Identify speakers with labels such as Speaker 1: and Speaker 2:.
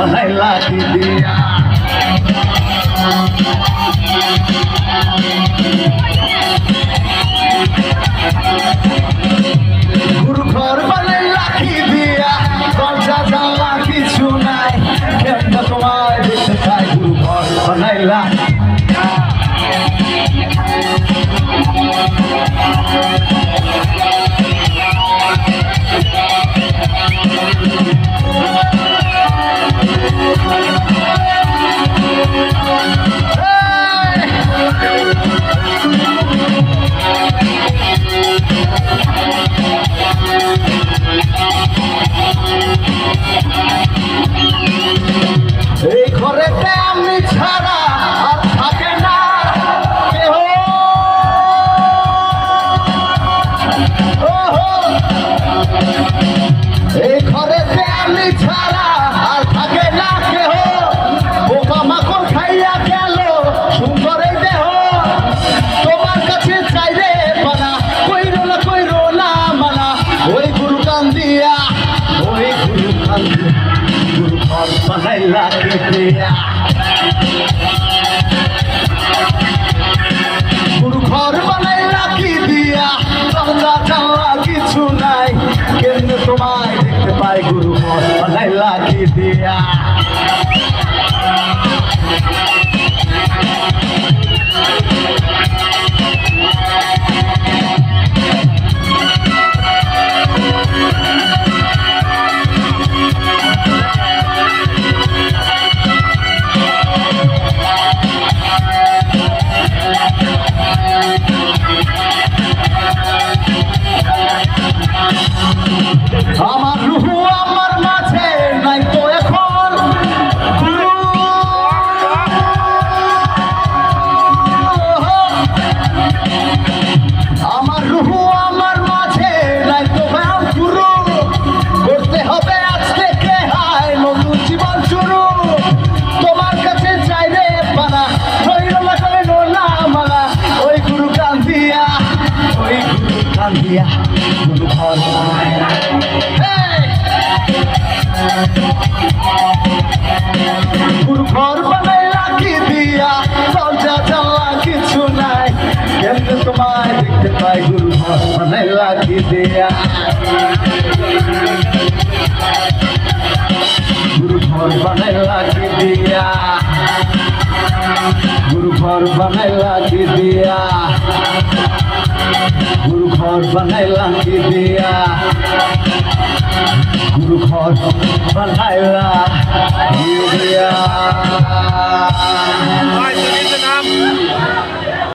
Speaker 1: बनाइला की दिया गुरु घर बनाइला की दिया दरजा जाना किछु নাই কেমনে তোমায় দেখতে চাই गुरु घर बनाइला এই ঘরেতে আমি ছাড়া আর থাকে না কেহ এই ঘরেতে আমি ছাড়া আর থাকে না কেহ বোকা মাকড় খাইয়া গেল সুন্দর এই দেহ তোমার কাছে চাইলে মানা কইরো না মানা ওই গুরু কান দিয়া ওই গুরু কান দিয়া गुरु घर बनाइला की दिया गुरु घर बनाइला की दिया दरजा जाना किछु নাই কেমনে তোমায় দেখতে পাই गुरु घर बनाइला की दिया আমার রুহু আমার মাঝে নাই তো এখন গুরু আমার রুহু আমার মাঝে নাই তো গুরু করতে হবে আজ থেকে হায় নতুন জীবন শুরু তোমার কাছে চাইলে পানা হইল না মানা ওই গুরু কান দিয়া ওই গুরু কান দিয়া गुरु घर गुरु घर बनाइला की दिया दरजा जाना किछु নাই কেমনে তোমায় দেখতে পাই गुरु घर बनाइला की दिया गुरु घर बनाइला की दिया गुरु घर बनाइला की दिया गुरु घर बनाइला की दिया गुरु घर बनाइला